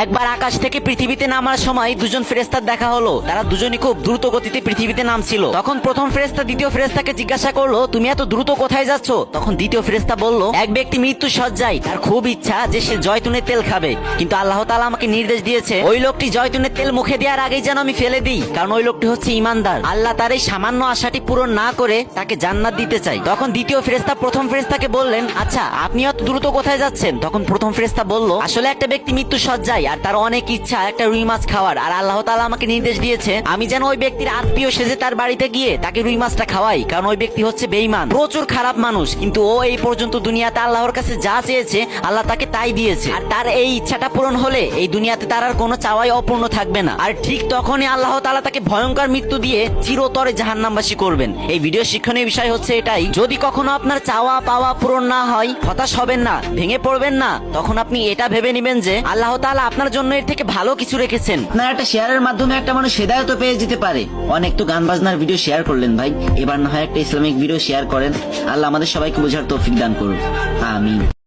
একবার আকাশ থেকে পৃথিবীতে নামার সময় দুজন ফেরেশতার দেখা হলো। তারা দুজনই খুব দ্রুত গতিতে পৃথিবীতে নামছিল। তখন প্রথম ফেরেশতা দ্বিতীয় ফেরেশতাকে জিজ্ঞাসা করলো, তুমি এত দ্রুত কোথায় যাচ্ছ? তখন দ্বিতীয় ফেরেশতা বলল, এক ব্যক্তি মৃত্যু সজ্জায়, তার খুব ইচ্ছা যে সে জয়তুনের তেল খাবে, কিন্তু আল্লাহ তাআলা আমাকে নির্দেশ দিয়েছে ওই লোকটি জয়তুনের তেল মুখে দেওয়ার আগেই যেন আমি ফেলে দিই, কারণ ওই লোকটি হচ্ছে ঈমানদার। আল্লাহ তার এই সামান্য আশাটি পূরণ না করে তাকে জান্নাত দিতে চাই। তখন দ্বিতীয় ফেরেশতা প্রথম ফেরেশতাকে বললেন, আচ্ছা আপনি এত দ্রুত কোথায় যাচ্ছেন? তখন প্রথম ফেরেশতা বলল, আসলে একটা ব্যক্তি মৃত্যু সজ্জায় আর তার অনেক ইচ্ছা একটা রুই মাছ খাওয়ার, আর আল্লাহ তাআলা আমাকে নির্দেশ দিয়েছে আমি যেন ওই ব্যক্তির আত্মীয় সেজে তার বাড়িতে গিয়ে তাকে রুই মাছটা খাওয়াই, কারণ ওই ব্যক্তি হচ্ছে বেঈমান, প্রচুর খারাপ মানুষ, কিন্তু ও এই পর্যন্ত দুনিয়াতে আল্লাহর কাছে যা চেয়েছে আল্লাহ তাকে তাই দিয়েছে, আর তার এই ইচ্ছাটা পূরণ হলে এই দুনিয়াতে তার আর কোনো চাওয়াই অপূর্ণ থাকবে না। আর ঠিক তখনই আল্লাহ তাআলা তাকে ভয়ঙ্কর মৃত্যু দিয়ে চিরতরে জাহান্নামবাসী করবেন। এই ভিডিও শিক্ষণীয় বিষয় হচ্ছে এটাই, যদি কখনো আপনার চাওয়া পাওয়া পূরণ না হয় হতাশ হবেন না, ভেঙে পড়বেন না, তখন আপনি এটা ভেবে নেবেন যে আল্লাহ তাআলা আপনার জন্য এর থেকে ভালো কিছু রেখেছেন। আপনার একটা শেয়ারের মাধ্যমে একটা মানুষ হেদায়েত পেয়ে যেতে পারে। অনেক তো গান বাজনার ভিডিও শেয়ার করলেন ভাই, এবার না হয় একটা ইসলামিক ভিডিও শেয়ার করেন। আল্লাহ আমাদের সবাইকে বোঝার তৌফিক দান করুন, আমিন।